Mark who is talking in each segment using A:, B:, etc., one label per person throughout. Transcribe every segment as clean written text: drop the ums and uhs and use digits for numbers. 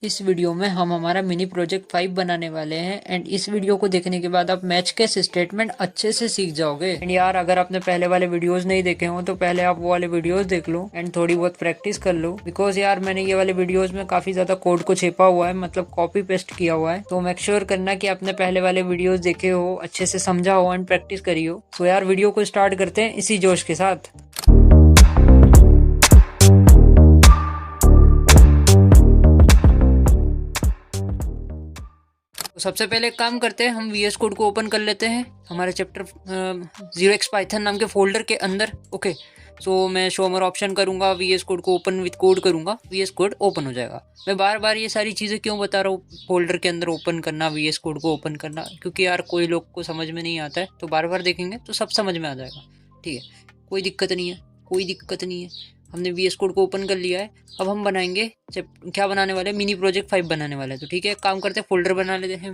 A: इस वीडियो में हम हमारा मिनी प्रोजेक्ट 5 बनाने वाले हैं एंड इस वीडियो को देखने के बाद आप मैच के स्टेटमेंट अच्छे से सीख जाओगे। एंड यार अगर आपने पहले वाले वीडियोस नहीं देखे हो तो पहले आप वो वाले वीडियोस देख लो एंड थोड़ी बहुत प्रैक्टिस कर लो, बिकॉज यार मैंने ये वाले वीडियोस में काफी ज्यादा कोड को छेपा हुआ है, मतलब कॉपी पेस्ट किया हुआ है। तो मेक श्योर करना कि आपने पहले वाले वीडियोज देखे हो, अच्छे से समझा हो एंड प्रैक्टिस करी हो। तो यार वीडियो को स्टार्ट करते हैं इसी जोश के साथ। तो सबसे पहले एक काम करते हैं, हम VS कोड को ओपन कर लेते हैं हमारे चैप्टर 0x पाइथन नाम के फोल्डर के अंदर। ओके, सो मैं शो मोर ऑप्शन करूंगा, VS कोड को ओपन विद कोड करूंगा, VS कोड ओपन हो जाएगा। मैं बार बार ये सारी चीज़ें क्यों बता रहा हूँ, फोल्डर के अंदर ओपन करना, VS कोड को ओपन करना, क्योंकि यार कोई लोग को समझ में नहीं आता है, तो बार बार देखेंगे तो सब समझ में आ जाएगा। ठीक है, कोई दिक्कत नहीं है, कोई दिक्कत नहीं है। हमने VS कोड को ओपन कर लिया है। अब हम बनाएंगे क्या बनाने वाले हैं, मिनी प्रोजेक्ट 5 बनाने वाले हैं। तो ठीक है, काम करते हैं, फोल्डर बना लेते हैं,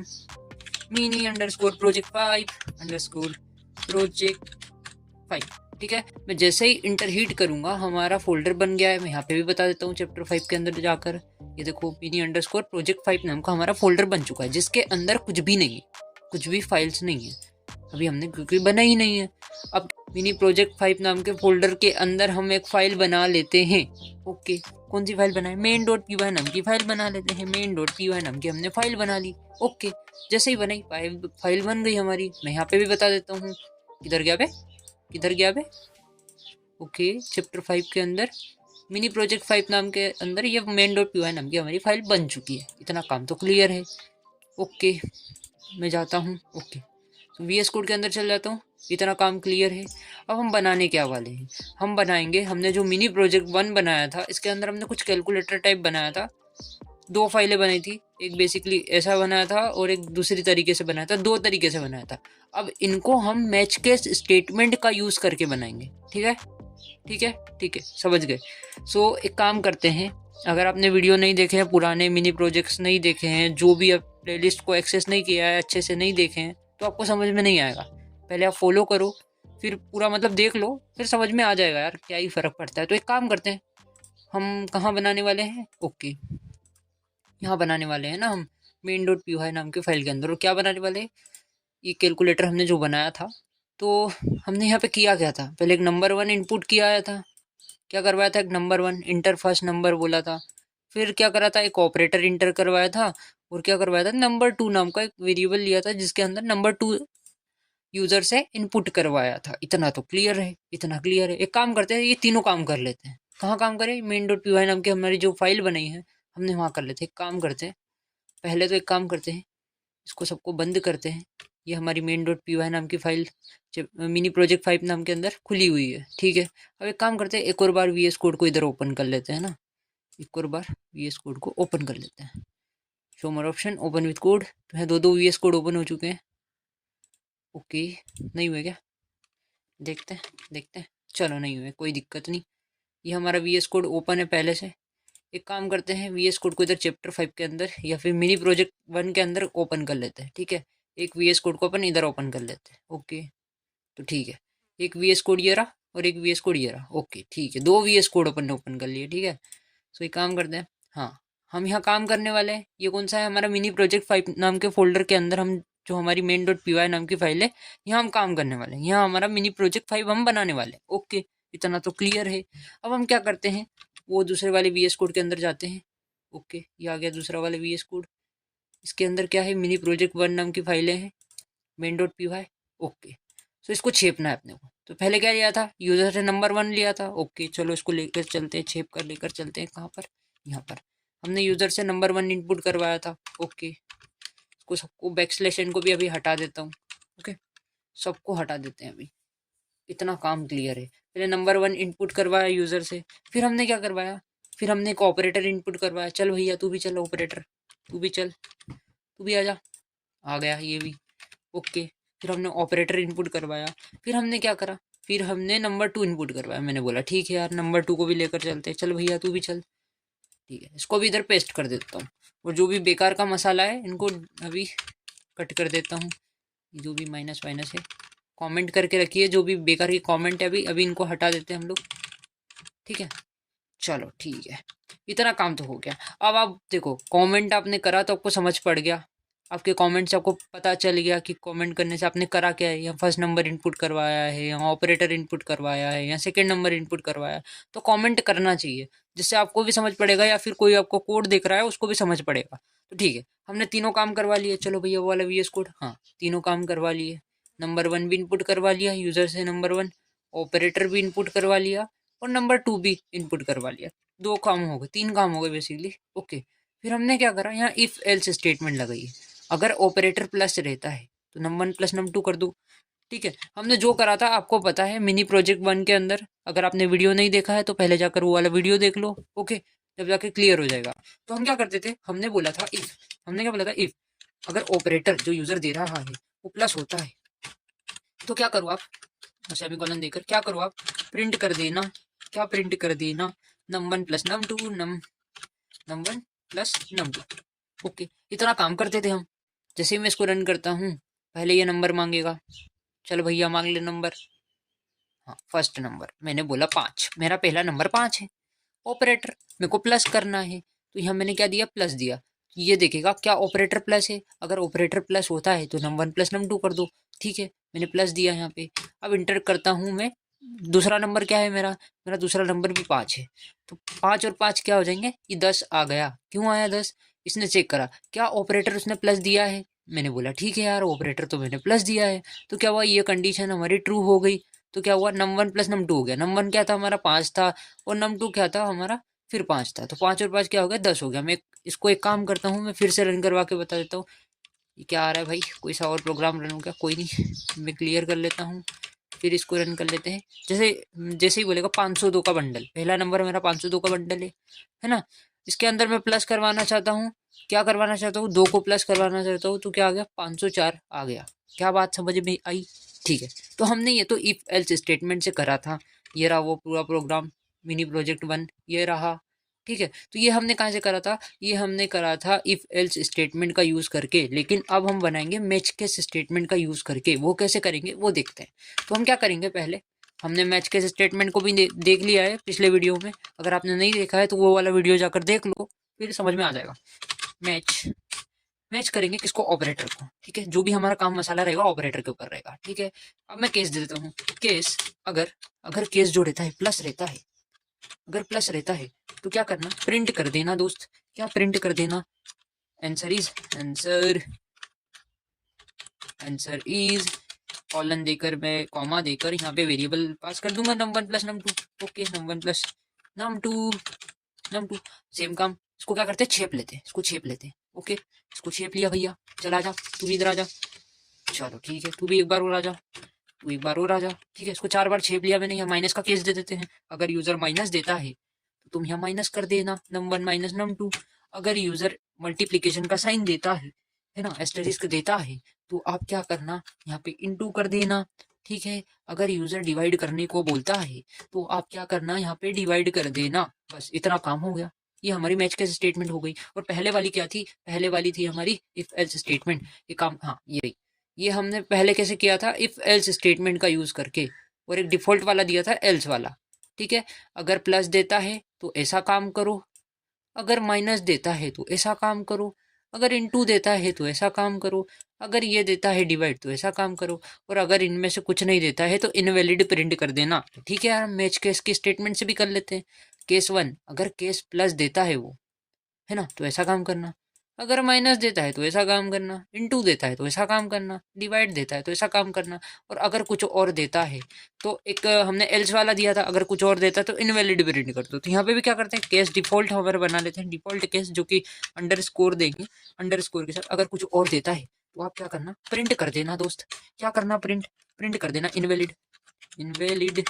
A: mini underscore project 5 underscore project 5। ठीक है, मैं जैसे ही इंटर हीट करूंगा हमारा फोल्डर बन गया है। मैं यहाँ पे भी बता देता हूँ चैप्टर 5 के अंदर जाकर, ये देखो मिनी अंडरस्कोर प्रोजेक्ट 5 नाम का हमारा फोल्डर बन चुका है, जिसके अंदर कुछ भी नहीं है, कुछ भी फाइल्स नहीं है अभी हमने, क्योंकि बना ही नहीं है। अब मिनी प्रोजेक्ट 5 नाम के फोल्डर के अंदर हम एक फाइल बना लेते हैं। ओके, कौन सी फाइल बनाए, मेन डॉट पी वाई नाम की फाइल बना लेते हैं। मेन डॉट पी वाई नाम की हमने फाइल बना ली। ओके, जैसे ही बनाई फाइल बन गई हमारी। मैं यहाँ पे भी बता देता हूँ, किधर गया बे, किधर गया बे। ओके, चैप्टर 5 के अंदर मिनी प्रोजेक्ट 5 नाम के अंदर ये मेन डॉट पी वाई नाम की हमारी फाइल बन चुकी है। इतना काम तो क्लियर है। ओके, मैं जाता हूँ। ओके, तो VS कोड के अंदर चल जाता हूँ, इतना काम क्लियर है। अब हम बनाने क्या वाले हैं, हम बनाएंगे, हमने जो मिनी प्रोजेक्ट 1 बनाया था इसके अंदर हमने कुछ कैलकुलेटर टाइप बनाया था। दो फाइलें बनाई थी, एक बेसिकली ऐसा बनाया था और एक दूसरी तरीके से बनाया था, दो तरीके से बनाया था। अब इनको हम मैच के स्टेटमेंट का यूज करके बनाएंगे। ठीक है, ठीक है, ठीक है, समझ गए। सो एक काम करते हैं, अगर आपने वीडियो नहीं देखे हैं, पुराने मिनी प्रोजेक्ट्स नहीं देखे हैं, जो भी आप प्लेलिस्ट को एक्सेस नहीं किया है, अच्छे से नहीं देखे हैं, तो आपको समझ में नहीं आएगा। पहले आप फॉलो करो, फिर पूरा मतलब देख लो, फिर समझ में आ जाएगा यार, क्या ही फर्क पड़ता है। तो एक काम करते हैं, हम कहाँ बनाने वाले हैं, ओके यहाँ बनाने वाले हैं ना हम, मेन डॉट पी वाई नाम की फाइल के अंदर। और क्या बनाने वाले हैं, ये कैलकुलेटर हमने जो बनाया था, तो हमने यहाँ पे किया क्या था, पहले एक नंबर 1 इनपुट किया आया था। क्या करवाया था, एक नंबर 1 इंटर फर्स्ट नंबर बोला था। फिर क्या करा था, एक ऑपरेटर इंटर करवाया था। और क्या करवाया था, नंबर 2 नाम का एक वेरिएबल लिया था, जिसके अंदर नंबर 2 यूजर से इनपुट करवाया था। इतना तो क्लियर है, इतना क्लियर है। एक काम करते हैं, ये तीनों काम कर लेते हैं। कहाँ काम करें, मेन डॉट पी वाई नाम की हमारी जो फाइल बनाई है हमने वहाँ कर लेते हैं। एक काम करते हैं, पहले तो एक काम करते हैं, इसको सबको बंद करते हैं। ये हमारी मेन डॉट पी वाई नाम की फाइल मिनी प्रोजेक्ट 5 नाम के अंदर खुली हुई है। ठीक है, अब एक काम करते हैं, एक और बार VS कोड को इधर ओपन कर लेते हैं ना, एक और बार VS कोड को ओपन कर लेते हैं। Show more option, open with code, तो है दो VS कोड ओपन हो चुके हैं। ओके, नहीं हुए क्या, देखते हैं देखते हैं, चलो नहीं हुए, कोई दिक्कत नहीं। ये हमारा VS कोड ओपन है पहले से। एक काम करते हैं, VS कोड को इधर चैप्टर 5 के अंदर या फिर मिनी प्रोजेक्ट 1 के अंदर ओपन कर लेते हैं। ठीक है, एक VS कोड को अपन इधर ओपन कर लेते हैं। ओके, तो ठीक है, एक VS कोड ये रहा और एक VS कोड ये रहा। ओके ठीक है, दो VS कोड अपन ने ओपन कर लिए। ठीक है, सो एक काम करते हैं, हाँ हम यहाँ काम करने वाले हैं, ये कौन सा है, हमारा मिनी प्रोजेक्ट 5 नाम के फोल्डर के अंदर हम जो हमारी मेन डॉट पी वाई नाम की फाइल है, यहाँ हम काम करने वाले हैं। यहाँ हमारा मिनी प्रोजेक्ट 5 हम बनाने वाले हैं। ओके, इतना तो क्लियर है। अब हम क्या करते हैं, वो दूसरे वाले VS कोड के अंदर जाते हैं। ओके, ये आ गया दूसरा वाला VS कोड। इसके अंदर क्या है, मिनी प्रोजेक्ट 1 नाम की फाइलें हैं, main dot P Y. Okay, तो इसको छेपना है अपने को। तो पहले क्या लिया था, यूजर से नंबर 1 लिया था। ओके, चलो इसको लेकर चलते हैं, छेप कर लेकर चलते हैं। कहाँ पर, यहाँ पर हमने यूजर से नंबर 1 इनपुट करवाया था। ओके, इसको सबको बैकस्लैश एन को भी अभी हटा देता हूँ। ओके, सबको हटा देते हैं अभी, इतना काम क्लियर है। पहले नंबर 1 इनपुट करवाया यूजर से, फिर हमने क्या करवाया, फिर हमने एक ऑपरेटर इनपुट करवाया। चल भैया तू भी चल, ऑपरेटर तू भी चल, तू भी आजा, आ गया ये भी। ओके, फिर हमने ऑपरेटर इनपुट करवाया। फिर हमने क्या करा, फिर हमने नंबर 2 इनपुट करवाया। मैंने बोला ठीक है यार, नंबर 2 को भी लेकर चलते हैं, चल भैया तू भी चल। ठीक है, इसको भी इधर पेस्ट कर देता हूँ। और जो भी बेकार का मसाला है इनको अभी कट कर देता हूँ। जो भी माइनस माइनस है कमेंट करके रखिए, जो भी बेकार की कमेंट है अभी अभी इनको हटा देते हैं हम लोग। ठीक है, चलो ठीक है। इतना काम तो हो गया। अब आप देखो, कमेंट आपने करा तो आपको समझ पड़ गया, आपके कमेंट से आपको पता चल गया कि कमेंट करने से आपने करा क्या है। या फर्स्ट नंबर इनपुट करवाया है, या ऑपरेटर इनपुट करवाया है, या सेकंड नंबर इनपुट करवाया है। तो कमेंट करना चाहिए, जिससे आपको भी समझ पड़ेगा, या फिर कोई आपको कोड दिख रहा है उसको भी समझ पड़ेगा। तो ठीक है, हमने तीनों काम करवा लिए। चलो भैया वो वाला VS कोड, हाँ तीनों काम करवा लिए। नंबर 1 भी इनपुट करवा लिया यूजर से, नंबर 1 ऑपरेटर भी इनपुट करवा लिया, और नंबर 2 भी इनपुट करवा लिया। 2 काम हो गए, 3 काम हो गए बेसिकली। ओके, फिर हमने क्या करा, यहाँ इफ एल्स स्टेटमेंट लगाई है। अगर ऑपरेटर प्लस रहता है तो num1 प्लस num2 कर दो। ठीक है, हमने जो करा था आपको पता है मिनी प्रोजेक्ट 1 के अंदर। अगर आपने वीडियो नहीं देखा है तो पहले जाकर वो वाला वीडियो देख लो। ओके, जब जाके क्लियर हो जाएगा। तो हम क्या करते थे, हमने बोला था इफ, हमने क्या बोला था, इफ अगर ऑपरेटर जो यूजर दे रहा है वो प्लस होता है तो क्या करो आप, सेमीकोलन देकर क्या करो आप, प्रिंट कर देना। क्या प्रिंट कर देना, num1 plus num2, num1 plus num2। Okay, इतना काम करते थे हम। जैसे ही मैं इसको रन करता हूँ, पहले ये नंबर मांगेगा। चलो भैया मांग ले नंबर। हाँ, फर्स्ट नंबर मैंने बोला 5, मेरा पहला नंबर 5 है। ऑपरेटर मेरे को प्लस करना है, तो यहाँ मैंने क्या दिया, प्लस दिया। ये देखेगा क्या ऑपरेटर प्लस है, अगर ऑपरेटर प्लस होता है तो num1 प्लस num2 कर दो। ठीक है, मैंने प्लस दिया यहाँ पे। अब इंटर करता हूँ मैं, दूसरा नंबर क्या है मेरा, मेरा दूसरा नंबर भी 5 है। तो 5 और 5 क्या हो जाएंगे, ये 10 आ गया। क्यों आया 10, इसने चेक करा क्या ऑपरेटर उसने प्लस दिया है। मैंने बोला ठीक है यार, ऑपरेटर तो मैंने प्लस दिया है। तो क्या हुआ, ये कंडीशन हमारी ट्रू हो गई। तो क्या हुआ, num1 प्लस num2 हो गया। num1 क्या था हमारा 5 था, और num2 क्या था हमारा फिर 5 था। तो 5 और 5 क्या हो गया, 10 हो गया। मैं इसको एक काम करता हूँ, मैं फिर से रन करवा के बता देता हूँ। ये क्या आ रहा है भाई, कोई सा और प्रोग्राम रन हो गया, कोई नहीं, मैं क्लियर कर लेता हूँ, फिर इसको रन कर लेते हैं। जैसे जैसे ही बोलेगा 502 का बंडल, पहला नंबर मेरा 502 का बंडल है ना। इसके अंदर मैं प्लस करवाना चाहता हूँ, क्या करवाना चाहता हूँ, 2 को प्लस करवाना चाहता हूँ। तो क्या आ गया, 504 आ गया। क्या बात समझ में आई, ठीक है। तो हमने ये तो इफ एल्स स्टेटमेंट से करा था। ये रहा वो पूरा प्रोग्राम, मिनी प्रोजेक्ट 1 ये रहा। ठीक है, तो ये हमने कहाँ से करा था, ये हमने करा था इफ एल्स स्टेटमेंट का यूज करके। लेकिन अब हम बनाएंगे मैच केस स्टेटमेंट का यूज करके। वो कैसे करेंगे वो देखते हैं। तो हम क्या करेंगे, पहले हमने मैच केस स्टेटमेंट को भी देख लिया है पिछले वीडियो में। अगर आपने नहीं देखा है तो वो वाला वीडियो जाकर देख लो, फिर समझ में आ जाएगा। मैच मैच करेंगे किसको, ऑपरेटर को। ठीक है, जो भी हमारा काम मसाला रहेगा ऑपरेटर के ऊपर रहेगा। ठीक है, अब मैं केस दे देता हूँ। केस अगर अगर केस जो रहता है प्लस रहता है, अगर प्लस रहता है तो क्या करना, प्रिंट कर देना दोस्त। क्या प्रिंट कर देना, answer is, answer is colon देकर, मैं कॉमा देकर यहाँ पे वेरिएबल पास कर दूंगा num1 plus num2। Okay, num1 plus num2 same काम। इसको क्या करते हैं, छेप लेते हैं, इसको छेप लेते हैं। ओके, इसको छेप लिया भैया। चल आजा, तू भी इधर आजा। चलो ठीक है, तू भी एक बार और आजा, तू एक बार और आजा। ठीक है, इसको 4 बार छेप लिया मैंने। यहाँ माइनस का केस दे देते हैं। अगर यूजर माइनस देता है तो तुम यहाँ माइनस कर देना, num1 माइनस num2। अगर यूजर मल्टीप्लीकेशन का साइन देता है ना, एस्टेरिस्क देता है, तो आप क्या करना, यहाँ पे इनटू कर देना। ठीक है, अगर यूजर डिवाइड करने को बोलता है तो आप क्या करना, यहाँ पे डिवाइड कर देना। बस इतना काम हो गया। ये हमारी मैच केस स्टेटमेंट हो गई। और पहले वाली क्या थी, पहले वाली थी हमारी इफ एल्स स्टेटमेंट। ये काम, हाँ ये रही। ये हमने पहले कैसे किया था, इफ एल्स स्टेटमेंट का यूज करके। और एक डिफॉल्ट वाला दिया था एल्स वाला। ठीक है, अगर प्लस देता है तो ऐसा काम करो, अगर माइनस देता है तो ऐसा काम करो, अगर इनटू देता है तो ऐसा काम करो, अगर ये देता है डिवाइड तो ऐसा काम करो, और अगर इनमें से कुछ नहीं देता है तो इनवैलिड प्रिंट कर देना। तो ठीक है यार, मैच केस के स्टेटमेंट से भी कर लेते हैं। केस 1, अगर केस प्लस देता है वो, है ना, तो ऐसा काम करना। अगर माइनस देता है तो ऐसा काम करना, इनटू देता है तो ऐसा काम करना, डिवाइड देता है तो ऐसा काम करना। और अगर कुछ और देता है तो एक हमने एल्स वाला दिया था, अगर कुछ और देता है तो इनवैलिड प्रिंट कर दो। तो यहाँ पे भी क्या करते हैं, केस डिफॉल्ट हमारे बना लेते हैं, डिफॉल्ट केस जो कि अंडरस्कोर देंगे। अंडरस्कोर के साथ अगर कुछ और देता है तो आप क्या करना, प्रिंट कर देना दोस्त। क्या करना, प्रिंट कर देना इनवैलिड, इनवैलिड।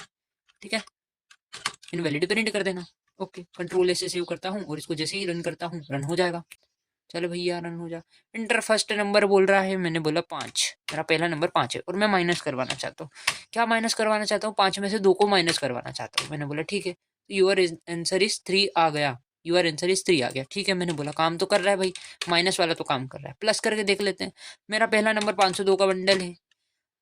A: ठीक है, इनवैलिड प्रिंट कर देना। ओके, कंट्रोल ऐसे सेव करता हूँ और इसको जैसे ही रन करता हूँ रन हो जाएगा। चलो भैया रन हो जा। इंटर फर्स्ट नंबर बोल रहा है, मैंने बोला 5, मेरा पहला नंबर 5 है और मैं माइनस करवाना चाहता हूँ। क्या माइनस करवाना चाहता हूँ, 5 में से 2 को माइनस करवाना चाहता हूँ। मैंने बोला ठीक है, यूर आंसर इज 3 आ गया, यूर आंसर इज 3 आ गया। ठीक है, मैंने बोला काम तो कर रहा है भाई, माइनस वाला तो काम कर रहा है। प्लस करके देख लेते हैं। मेरा पहला नंबर 502 का बंडल है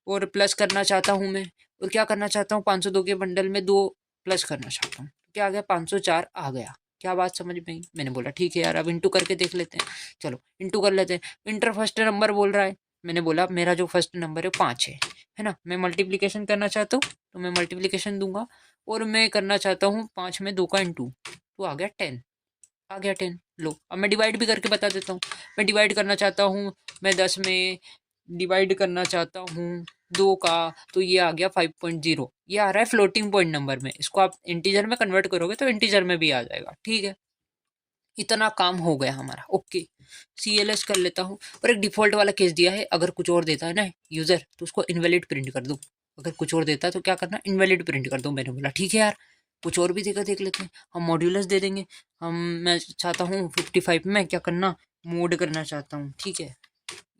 A: और प्लस करना चाहता हूँ मैं। और क्या करना चाहता हूँ, 502 के बंडल में 2 प्लस करना चाहता हूँ। क्या आ गया, 504 आ गया। क्या बात समझ में आई? मैंने बोला ठीक है यार, अब इंटू करके देख लेते हैं। चलो इंटू कर लेते हैं। इंटर फर्स्ट नंबर बोल रहा है। मैंने बोला मेरा जो फर्स्ट नंबर है 5 है ना। मैं मल्टीप्लिकेशन करना चाहता हूँ तो मैं मल्टीप्लिकेशन दूंगा, और मैं करना चाहता हूँ 5 में 2 का इंटू, तो आ गया 10। आ गया 10। लो अब मैं डिवाइड भी करके बता देता हूँ। मैं डिवाइड करना चाहता हूँ, मैं 10 में डिवाइड करना चाहता हूँ 2 का, तो ये आ गया 5.0। ये आ रहा है फ्लोटिंग पॉइंट नंबर में, इसको आप इंटीजर में कन्वर्ट करोगे तो इंटीजर में भी आ जाएगा। ठीक है, इतना काम हो गया हमारा। ओके, CLS कर लेता हूँ। और एक डिफॉल्ट वाला केस दिया है, अगर कुछ और देता है ना यूजर तो उसको इनवैलिड प्रिंट कर दो। अगर कुछ और देता है तो क्या करना, इनवैलिड प्रिंट कर दो। मैंने बोला ठीक है यार, कुछ और भी देकर देख लेते हैं। हम मॉड्यूलस दे देंगे। मैं चाहता हूँ 55 में क्या करना, मोड करना चाहता हूँ। ठीक है,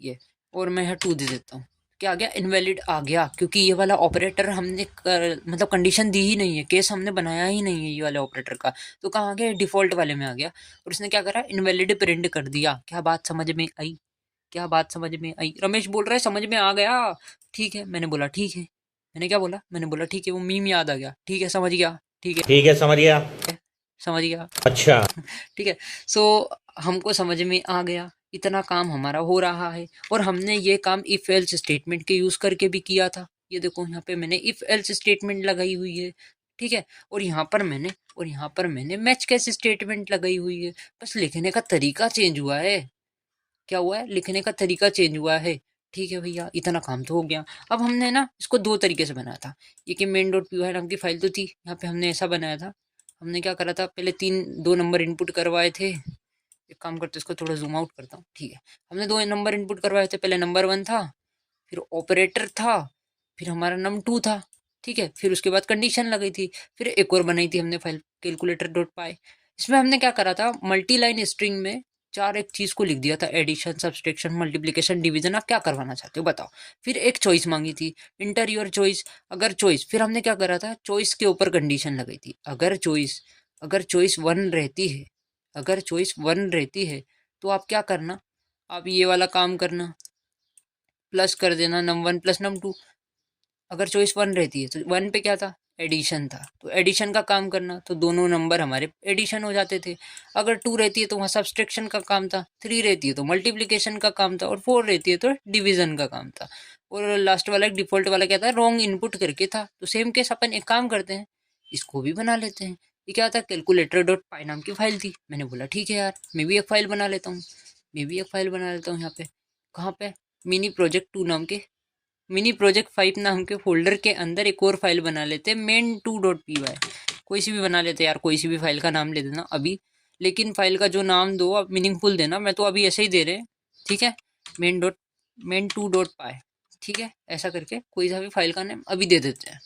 A: ये, और मैं यहाँ 2 दे देता हूँ। क्या आ गया, इनवैलिड आ गया, क्योंकि ये वाला ऑपरेटर हमने मतलब कंडीशन दी ही नहीं है, केस हमने बनाया ही नहीं है ये वाले ऑपरेटर का। तो कहाँ आ गया, डिफॉल्ट वाले में आ गया, और उसने क्या करा, इनवैलिड प्रिंट कर दिया। क्या बात समझ में आई? क्या बात समझ में आई? रमेश बोल रहा है समझ में आ गया। ठीक है, मैंने बोला ठीक है। मैंने क्या बोला, मैंने बोला ठीक है, वो मीम याद आ गया। ठीक है, समझ गया।
B: ठीक है, समझ गया।
A: समझ गया।
B: अच्छा।
A: ठीक है। सो हमको समझ में आ गया, इतना काम हमारा हो रहा है। और हमने ये काम इफ एल्स स्टेटमेंट के यूज करके भी किया था। ये देखो यहाँ पे मैंने इफ एल्स स्टेटमेंट लगाई हुई है। ठीक है, और यहाँ पर मैंने मैच केस स्टेटमेंट लगाई हुई है। बस लिखने का तरीका चेंज हुआ है। क्या हुआ है, लिखने का तरीका चेंज हुआ है। ठीक है भैया, इतना काम तो हो गया। अब हमने ना इसको 2 तरीके से बनाया था। ये कि मेन डॉट पी नाम की फाइल तो थी, यहाँ पे हमने ऐसा बनाया था। हमने क्या करा था, पहले 2 नंबर इनपुट करवाए थे। एक काम करते, इसको थोड़ा जूम आउट करता हूँ। ठीक है, हमने 2 नंबर इनपुट करवाए थे। पहले नंबर 1 था, फिर ऑपरेटर था, फिर हमारा नम 2 था। ठीक है, फिर उसके बाद कंडीशन लगाई थी। फिर एक और बनाई थी हमने फाइल, कैलकुलेटर डॉट पाई। इसमें हमने क्या करा था, मल्टी लाइन स्ट्रिंग में 4 एक चीज को लिख दिया था, एडिशन, सब्सट्रैक्शन, मल्टीप्लिकेशन, डिवीजन, आप क्या करवाना चाहते हो बताओ। फिर एक चॉइस मांगी थी, इंटर योर चॉइस। अगर चॉइस, फिर हमने क्या करा था, चॉइस के ऊपर कंडीशन लगाई थी। अगर चॉइस 1 रहती है, अगर चॉइस 1 रहती है तो आप क्या करना, आप ये वाला काम करना, प्लस कर देना नम 1 प्लस नम 2। अगर चॉइस 1 रहती है तो 1 पे क्या था, एडिशन था, तो एडिशन का काम करना, तो दोनों नंबर हमारे एडिशन हो जाते थे। अगर 2 रहती है तो वहाँ सब्सट्रैक्शन का काम था, 3 रहती है तो मल्टीप्लिकेशन का काम था, और 4 रहती है तो डिवीजन का काम था। और लास्ट वाला एक डिफॉल्ट वाला क्या था, रॉन्ग इनपुट करके था। तो सेम केस अपन एक काम करते हैं, इसको भी बना लेते हैं। ये क्या था, कैलकुलेटर डॉट पाई नाम की फाइल थी। मैंने बोला ठीक है यार, मैं भी एक फाइल बना लेता हूँ। यहाँ पे, कहाँ पे, मिनी प्रोजेक्ट 2 नाम के, मिनी प्रोजेक्ट 5 नाम के फोल्डर के अंदर एक और फाइल बना लेते हैं, main2.py। कोई सी भी बना लेते हैं यार, कोई सी भी फाइल का नाम ले देना अभी। लेकिन फाइल का जो नाम दो आप मीनिंगफुल देना, मैं तो अभी ऐसे ही दे रहे हैं। ठीक है, main2.py। ठीक है, ऐसा करके कोई सा भी फाइल का नाम अभी दे देते हैं।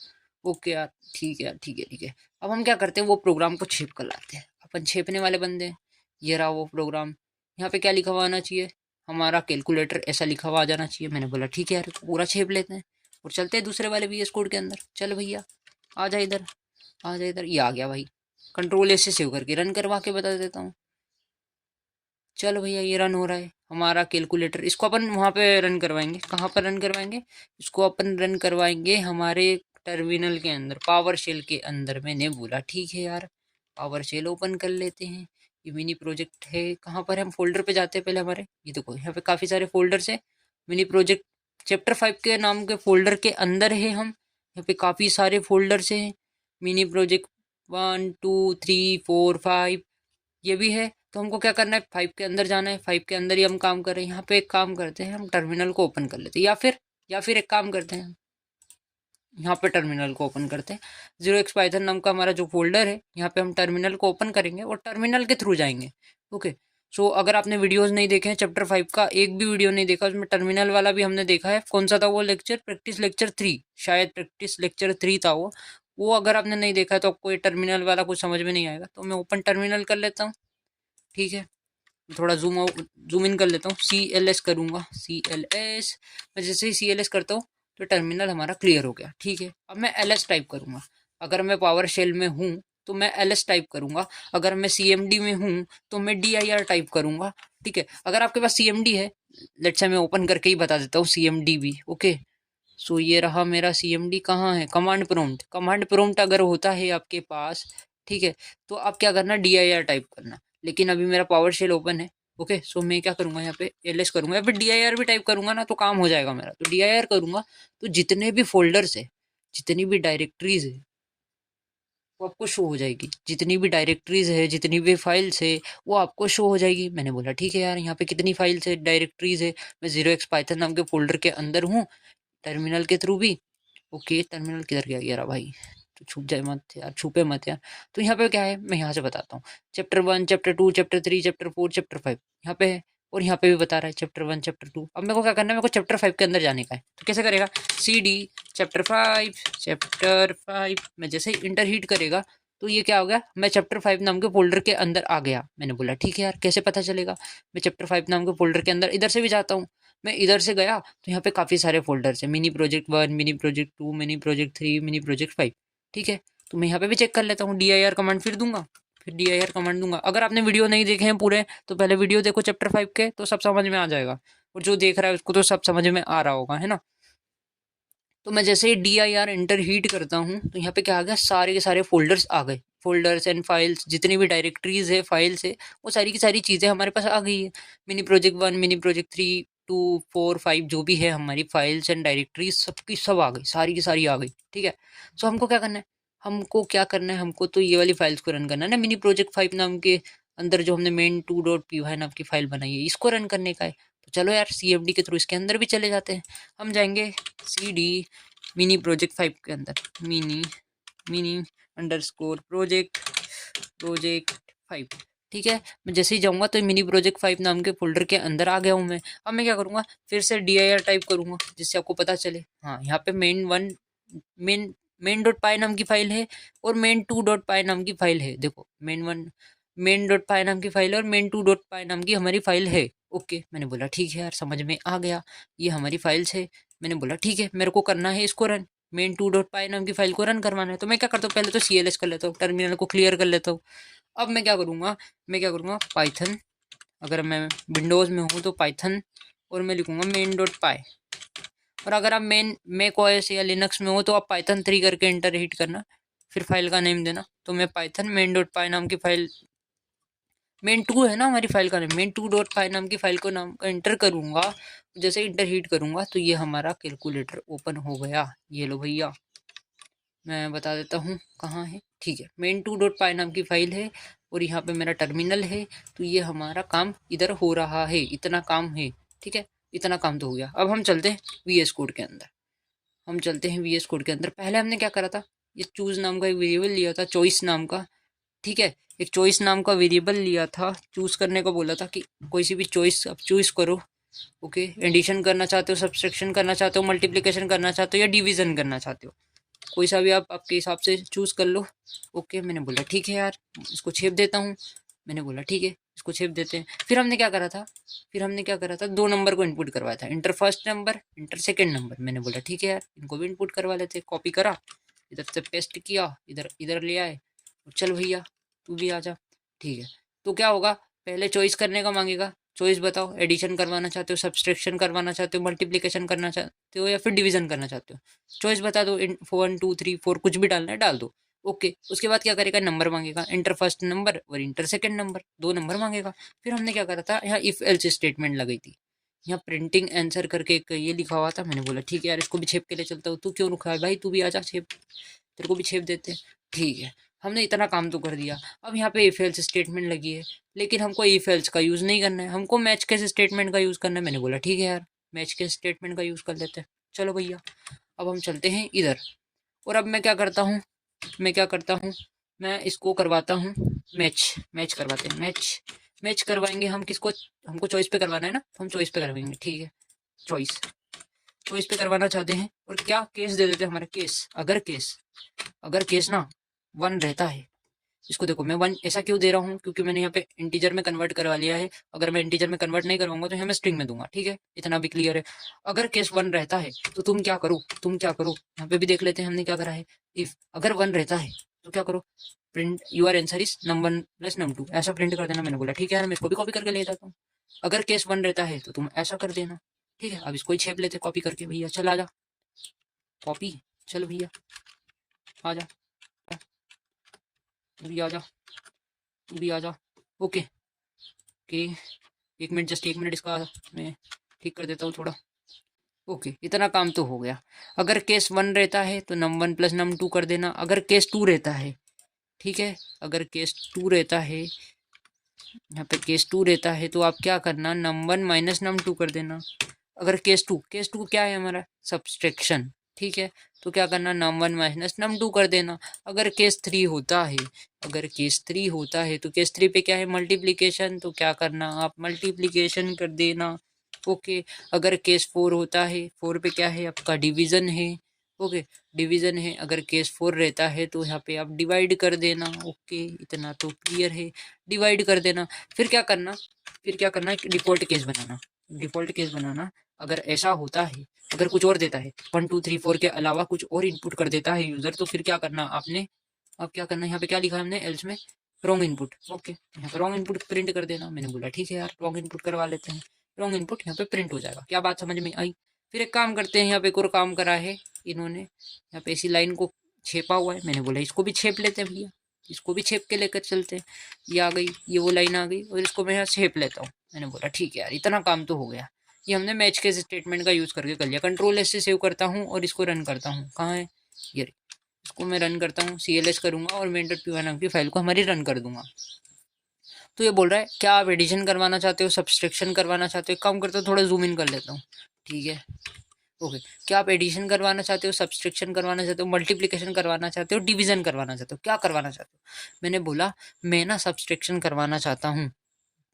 A: ओके यार, ठीक है यार, ठीक है ठीक है। अब हम क्या करते हैं, वो प्रोग्राम को छेप कर लाते हैं। अपन छेपने वाले बंदे हैं। ये रहा वो प्रोग्राम। यहाँ पे क्या लिखा हुआ आना चाहिए, हमारा कैलकुलेटर ऐसा लिखा हुआ आ जाना चाहिए। मैंने बोला ठीक है यार, तो पूरा छेप लेते हैं और चलते हैं दूसरे वाले VS कोड के अंदर। चल भैया, आ जा इधर, आ जा इधर। ये आ गया भाई, कंट्रोल से सेव करके रन करवा के बता देता हूँ। चलो भैया, ये रन हो रहा है हमारा कैलकुलेटर। इसको अपन वहाँ पे रन करवाएंगे। कहाँ पर रन करवाएंगे, इसको अपन रन करवाएंगे हमारे टर्मिनल के अंदर, पावर शेल के अंदर। मैंने बोला ठीक है यार, पावर शेल ओपन कर लेते हैं। ये मिनी प्रोजेक्ट है, कहाँ पर है, हम फोल्डर पे जाते हैं पहले हमारे। ये देखो यहाँ पे काफ़ी सारे फोल्डर्स है। मिनी प्रोजेक्ट चैप्टर 5 के नाम के फोल्डर के अंदर है हम। यहाँ पे काफ़ी सारे फोल्डर्स हैं। मिनी प्रोजेक्ट 1 2 3 4 5 ये भी है। तो हमको क्या करना है, 5 के अंदर जाना है। 5 के अंदर ही हम काम कर रहे हैं। यहाँ पे एक काम करते हैं, हम टर्मिनल को ओपन कर लेते हैं, या फिर एक काम करते हैं, यहाँ पे टर्मिनल को ओपन करते हैं। 0x पाइथन नाम का हमारा जो फोल्डर है, यहाँ पे हम टर्मिनल को ओपन करेंगे और टर्मिनल के थ्रू जाएंगे। ओके, सो अगर आपने वीडियोस नहीं देखे हैं, चैप्टर 5 का एक भी वीडियो नहीं देखा, उसमें टर्मिनल वाला भी हमने देखा है। कौन सा था वो लेक्चर, प्रैक्टिस लेक्चर 3, शायद प्रैक्टिस लेक्चर 3 था वो अगर आपने नहीं देखा है तो आपको ये टर्मिनल वाला कुछ समझ में नहीं आएगा। तो मैं ओपन टर्मिनल कर लेता हूँ। ठीक है, थोड़ा जूम इन कर लेता हूँ। CLS करूँगा, CLS। मैं जैसे ही CLS करता हूँ तो टर्मिनल हमारा क्लियर हो गया। ठीक है, अब मैं LS टाइप करूँगा। अगर मैं पावर शेल में हूँ तो मैं LS टाइप करूँगा। अगर मैं CMD में हूँ तो मैं DIR टाइप करूँगा। ठीक है, अगर आपके पास CMD है, लेट्स से मैं ओपन करके ही बता देता हूँ CMD भी। ओके, सो ये रहा मेरा CMD। कहाँ है, कमांड प्रॉम्प्ट। कमांड प्रॉम्प्ट अगर होता है आपके पास, ठीक है। तो अब क्या करना, dir टाइप करना, लेकिन अभी मेरा पावर शेल ओपन है। ओके, सो मैं क्या करूंगा, यहाँ पे ls करूंगा, या फिर dir भी टाइप करूंगा ना तो काम हो जाएगा मेरा। तो dir करूंगा तो जितने भी फोल्डर्स है, जितनी भी डायरेक्टरीज है, वो आपको शो हो जाएगी। जितनी भी डायरेक्टरीज है, जितनी भी फाइल्स है, वो आपको शो हो जाएगी। मैंने बोला ठीक है यार, यहाँ पे कितनी फाइल्स है, डायरेक्टरीज है, मैं 0xPython नाम के फोल्डर के अंदर हूँ, टर्मिनल के थ्रू भी। ओके, टर्मिनल किधर गया यार भाई, तो छुप जाए मत यार, छुपे मत यार। तो यहाँ पे क्या है, मैं यहाँ से बताता हूँ। Chapter 1, chapter 2, chapter 3, chapter 4, chapter 5 यहाँ पे है, और यहाँ पे भी बता रहा है चैप्टर 1, चैप्टर 2। अब मेरे को क्या करना है, मेरे को चैप्टर 5 के अंदर जाने का है। तो कैसे करेगा, CD चैप्टर 5, चैप्टर 5 मैं जैसे ही इंटर हीट करेगा तो ये क्या हो गया, मैं चैप्टर 5 नाम के फोल्डर के अंदर आ गया। मैंने बोला ठीक है यार, कैसे पता चलेगा, मैं चैप्टर 5 नाम के फोल्डर के अंदर इधर से भी जाता हूँ। मैं इधर से गया तो यहाँ पे काफ़ी सारे फोल्डर्स हैं, mini project 1, mini project 2, mini project 3, mini project 5। ठीक है, तो मैं यहाँ पे भी चेक कर लेता हूँ, dir कमांड फिर दूंगा, फिर dir कमांड दूंगा। अगर आपने वीडियो नहीं देखे हैं पूरे तो पहले वीडियो देखो चैप्टर 5 के, तो सब समझ में आ जाएगा, और जो देख रहा है उसको तो सब समझ में आ रहा होगा, है ना। तो मैं जैसे ही dir इंटर हीट करता हूँ तो यहाँ पे क्या आ गया, सारे के सारे फोल्डर्स आ गए, फोल्डर्स एंड फाइल्स, जितनी भी डायरेक्टरीज है, फाइल्स है, वो सारी की सारी चीज़ें हमारे पास आ गई है। मिनी प्रोजेक्ट 1, मिनी प्रोजेक्ट 3, 2, 4, 5 जो भी है हमारी फाइल्स एंड डायरेक्टरीज, सबकी सब आ गई, सारी की सारी आ गई। ठीक है, सो हमको क्या करना है, हमको तो ये वाली फाइल्स को रन करना है ना, मिनी प्रोजेक्ट 5 नाम के अंदर जो हमने main2.py नाम की फाइल बनाई है, इसको रन करने का है। तो चलो यार, cmd के थ्रू इसके अंदर भी चले जाते हैं। हम जाएंगे cd मिनी प्रोजेक्ट 5 के अंदर, मिनी मिनी प्रोजेक्ट 5। ठीक है, मैं जैसे ही जाऊंगा तो मिनी प्रोजेक्ट 5 नाम के फोल्डर के अंदर आ गया हूँ मैं। अब मैं क्या करूंगा, फिर से dir टाइप करूंगा, जिससे आपको पता चले। हाँ, यहाँ पे मेन.py नाम की फाइल है, और main2.py नाम की फाइल है। देखो, मेन.py नाम की फाइल है, और main2.py नाम की हमारी फाइल है। ओके, मैंने बोला ठीक है यार, समझ में आ गया, ये हमारी फाइल्स है। मैंने बोला ठीक है, मेरे को करना है इसको रन, main2.py नाम की फाइल को रन करवाना है। तो मैं क्या करता हूँ, पहले तो cls कर लेता हूँ, टर्मिनल को क्लियर कर लेता हूँ। अब मैं क्या करूँगा पाइथन, अगर मैं विंडोज़ में हूँ तो पाइथन, और मैं लिखूँगा main.py। और अगर आप मैक ओएस या लिनक्स में हो तो आप पाइथन 3 करके इंटर हिट करना, फिर फाइल का नेम देना। तो मैं पाइथन main.py नाम की फाइल, main2 है ना हमारी फाइल का नेम, main2.py नाम की फाइल को नाम का इंटर करूँगा। जैसे इंटर हीट करूँगा तो ये हमारा कैलकुलेटर ओपन हो गया। ये लो भैया, मैं बता देता हूँ कहाँ है। ठीक है, main2.py नाम की फाइल है, और यहाँ पे मेरा टर्मिनल है। तो ये हमारा काम इधर हो रहा है, इतना काम है। ठीक है, इतना काम तो हो गया। अब हम चलते हैं VS कोड के अंदर, VS कोड के अंदर। पहले हमने क्या करा था, ये चूज नाम का एक वेरिएबल लिया था, चॉइस नाम का। ठीक है, एक चॉइस नाम का वेरिएबल लिया था, चूज करने को बोला था कि कोई सी भी चॉइस आप चूज करो। ओके, एडिशन करना चाहते हो, सब्सट्रैक्शन करना चाहते हो, मल्टीप्लिकेशन करना चाहते हो, या डिवीजन करना चाहते हो, कोई सा भी आप आपके हिसाब से चूज कर लो। ओके, मैंने बोला ठीक है यार, इसको छेप देता हूँ। मैंने बोला ठीक है, इसको छेप देते हैं। फिर हमने क्या करा था 2 नंबर को इनपुट करवाया था, inter first number, inter second number. मैंने बोला ठीक है यार, इनको भी इनपुट करवा लेते। कॉपी करा, इधर से पेस्ट किया, इधर इधर ले आए, और चल भैया तू भी आ जा। ठीक है, तो क्या होगा, पहले चॉइस करने का मांगेगा, चॉइस बताओ, एडिशन करवाना चाहते हो, सब्सट्रैक्शन करवाना चाहते हो, मल्टीप्लिकेशन करना चाहते हो, या फिर डिवीजन करना चाहते हो। चॉइस बता दो, 1 2 3 4 कुछ भी डालना है डाल दो। ओके, उसके बाद क्या करेगा, नंबर मांगेगा, इंटर फर्स्ट नंबर और इंटर सेकंड नंबर, 2 नंबर मांगेगा। फिर हमने क्या करा था, यहाँ इफ एल्स स्टेटमेंट लगाई थी, यहाँ प्रिंटिंग आंसर करके एक ये लिखा हुआ था। मैंने बोला ठीक है यार, इसको भी छेप के ले चलता हूँ। तू क्यों रुका है भाई, तू भी आजा, छेप, तेरे को भी छेप देते हैं। ठीक है, हमने इतना काम तो कर दिया। अब यहाँ पे इफ एल्स स्टेटमेंट लगी है, लेकिन हमको इफ एल्स का यूज़ नहीं करना है, हमको मैच केस स्टेटमेंट का यूज़ करना है। मैंने बोला ठीक है यार, मैच केस स्टेटमेंट का यूज़ कर लेते हैं। चलो भैया, अब हम चलते हैं इधर, और अब मैं क्या करता हूँ, मैं इसको करवाता हूँ मैच, मैच करवाते हैं, मैच करवाएंगे हम किसको, हमको चॉइस पे करवाना है ना, तो हम चॉइस पे करवाएंगे। ठीक है, चॉइस चॉइस पे करवाना चाहते हैं, और क्या केस दे देते हैं हमारा, केस, अगर केस ना 1 रहता है। इसको देखो, मैं 1 ऐसा क्यों दे रहा हूँ, क्योंकि मैंने यहाँ पे इंटीजर में कन्वर्ट करवा लिया है। अगर मैं इंटीजर में कन्वर्ट नहीं करवाऊंगा तो यहाँ मैं स्ट्रिंग में दूंगा। ठीक है, इतना भी क्लियर है। अगर केस 1 रहता है तो तुम क्या करो, यहाँ पे भी देख लेते हैं हमने क्या करा है। इफ अगर 1 रहता है तो क्या करो, print your answer is num1 + num2, ऐसा प्रिंट कर देना। मैंने बोला ठीक है यार, मैं इसको भी कॉपी करके ले जाता हूँ। अगर केस 1 रहता है तो तुम ऐसा कर देना। ठीक है, अब इसको ही छेप लेते कॉपी करके। भैया चल आ जा, कॉपी, चल भैया आ जा। तू भी आ जा, तू भी आ जा। Okay okay, 1 minute, just 1 minute, इसका मैं ठीक कर देता हूँ थोड़ा। ओके, इतना काम तो हो गया। अगर केस 1 रहता है तो num1 प्लस num2 कर देना। अगर केस 2 रहता है, ठीक है, अगर केस 2 रहता है, यहाँ पे केस 2 रहता है तो आप क्या करना, num1 माइनस num2 कर देना। अगर केस 2 क्या है हमारा, सब्सट्रैक्शन, ठीक है, तो क्या करना, num1 माइनस num2 कर देना। अगर केस 3 होता है, अगर केस 3 होता है तो केस 3 पे क्या है, मल्टीप्लिकेशन, तो क्या करना, आप मल्टीप्लिकेशन कर देना। ओके, अगर केस 4 होता है, 4 पे क्या है आपका, डिवीजन है। ओके, डिवीजन है। अगर केस 4 रहता है तो यहाँ पे आप डिवाइड कर देना। ओके, इतना तो क्लियर है, डिवाइड कर देना। फिर क्या करना, फिर क्या करना, एक डिफॉल्ट केस बनाना। डिफॉल्ट केस बनाना, अगर ऐसा होता है, अगर कुछ और देता है, 1 2 3 4 के अलावा कुछ और इनपुट कर देता है यूजर, तो फिर क्या करना आपने, अब क्या करना, यहाँ पे क्या लिखा है हमने, एल्स में रॉन्ग इनपुट। ओके, यहाँ पे रॉन्ग इनपुट प्रिंट कर देना। मैंने बोला ठीक है यार, रॉन्ग इनपुट करवा लेते हैं। रॉन्ग इनपुट यहाँ पे प्रिंट हो जाएगा। क्या बात समझ में आई? फिर एक काम करते हैं, यहाँ पे एक और काम करा है इन्होंने, यहाँ पे इसी लाइन को छेपा हुआ है। मैंने बोला इसको भी छेप लेते हैं भैया, इसको भी छेप के लेकर चलते हैं। ये आ गई, ये वो लाइन आ गई, और इसको मैं यहाँ छेप लेता हूँ। मैंने बोला ठीक है यार, इतना काम तो हो गया। ये हमने मैच के स्टेटमेंट का यूज़ करके कर लिया। कंट्रोल एस से सेव करता हूँ और इसको रन करता हूँ। कहाँ है ये, इसको मैं रन करता हूँ, CLS करूँगा और main.py नाम की फाइल को हमारी रन कर दूंगा। तो ये बोल रहा है क्या आप एडिशन करवाना चाहते हो, सब्सट्रैक्शन करवाना चाहते हो। काम करते हो, थोड़ा जूम इन कर लेता हूँ, ठीक है। ओके, क्या आप एडिशन करवाना चाहते हो, सब्सट्रैक्शन करवाना चाहते हो, मल्टीप्लिकेशन करवाना चाहते हो, डिवीजन करवाना चाहते हो, क्या करवाना चाहते हो। मैंने बोला मैं ना सब्सट्रैक्शन करवाना चाहता हूँ।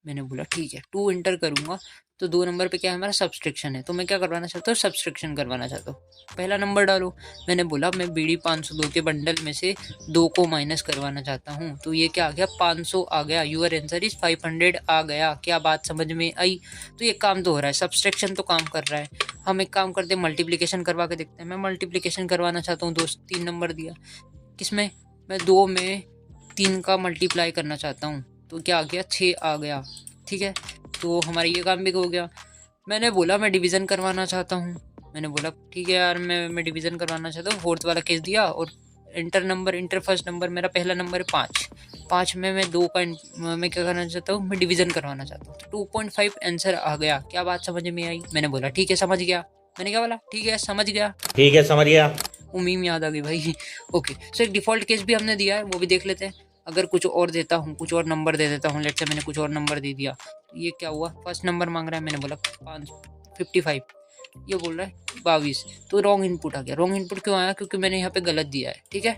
A: मैंने बोला ठीक है, 2 इंटर करूंगा तो 2 नंबर पे क्या है हमारा, सब्सट्रैक्शन है। तो मैं क्या करवाना चाहता हूँ, सब्सट्रैक्शन करवाना चाहता हूँ। पहला नंबर डालो। मैंने बोला मैं BD 502 के बंडल में से 2 को माइनस करवाना चाहता हूँ। तो ये क्या आ गया, 500 आ गया। यूर आंसर इज 500 आ गया। क्या बात समझ में आई? तो ये काम तो हो रहा है, सब्सट्रैक्शन तो काम कर रहा है। हम एक काम करते हैं, मल्टीप्लिकेशन करवा के देखते हैं। मैं मल्टीप्लिकेशन करवाना चाहता हूँ दोस्त। 3 नंबर दिया, किसमें, मैं 2 में 3 का मल्टीप्लाई करना चाहता हूँ। तो क्या आ गया, 6 आ गया, ठीक है। तो हमारा ये काम भी हो गया। मैंने बोला मैं डिवीज़न करवाना चाहता हूँ। मैंने बोला ठीक है यार, मैं डिवीज़न करवाना चाहता हूँ। 4th वाला केस दिया और इंटर फर्स्ट नंबर, मेरा पहला नंबर है 5। 5 में मैं 2 का मैं क्या करना चाहता हूँ, मैं डिवीज़न करवाना चाहता हूँ। तो 2.5 आंसर आ गया। क्या बात समझ में आई? मैंने बोला ठीक है समझ गया। मैंने क्या बोला, ठीक है समझ गया,
B: ठीक है समझ गया।
A: वो मीम याद आ गई भाई। ओके, सो एक डिफ़ॉल्ट केस भी हमने दिया है, वो भी देख लेते हैं। अगर कुछ और देता हूँ, कुछ और नंबर दे देता हूँ, लेट से मैंने कुछ और नंबर दे दिया, तो ये क्या हुआ, फर्स्ट नंबर मांग रहा है। मैंने बोला 55, ये बोल रहा है 22, तो रॉन्ग इनपुट आ गया। रॉन्ग इनपुट क्यों आया, क्योंकि मैंने यहाँ पे गलत दिया है, ठीक है।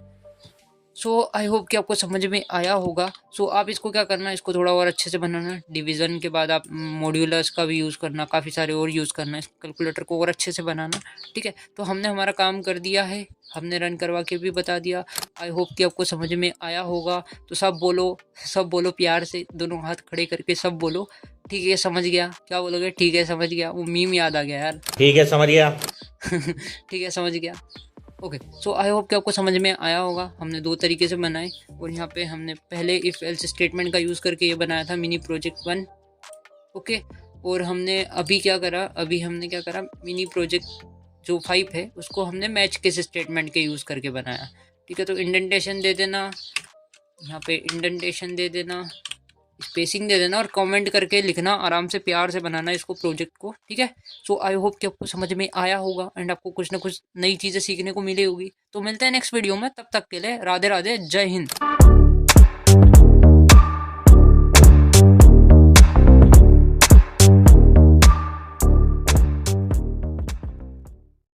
A: सो आई होप कि आपको समझ में आया होगा। सो आप इसको क्या करना, इसको थोड़ा और अच्छे से बनाना। डिवीज़न के बाद आप मॉड्यूलर्स का भी यूज़ करना, काफ़ी सारे और यूज़ करना, इस कैलकुलेटर को और अच्छे से बनाना, ठीक है। तो हमने हमारा काम कर दिया है, हमने रन करवा के भी बता दिया। आई होप कि आपको समझ में आया होगा। तो सब बोलो प्यार से, दोनों हाथ खड़े करके सब बोलो ठीक है समझ गया। क्या बोलोगे, ठीक है समझ गया? वो मीम याद आ गया यार।
B: ठीक है समझ गया।
A: ठीक है समझ गया। ओके, सो आई होप कि आपको समझ में आया होगा। हमने 2 तरीके से बनाए, और यहाँ पे हमने पहले इफ एल्स स्टेटमेंट का यूज़ करके ये बनाया था मिनी प्रोजेक्ट 1। ओके, और हमने अभी क्या करा, अभी हमने क्या करा, मिनी प्रोजेक्ट जो 5 है उसको हमने मैच केस स्टेटमेंट के यूज़ करके बनाया, ठीक है। तो इंडेंटेशन दे देना, यहाँ पे इंडेंटेशन दे देना, स्पेसिंग दे देना, और कमेंट करके लिखना, आराम से प्यार से बनाना इसको प्रोजेक्ट को, ठीक है। सो आई होप कि आपको समझ में आया होगा एंड आपको कुछ ना कुछ नई चीज़ें सीखने को मिली होगी। तो मिलते हैं नेक्स्ट वीडियो में, तब तक के लिए राधे राधे, जय हिंद।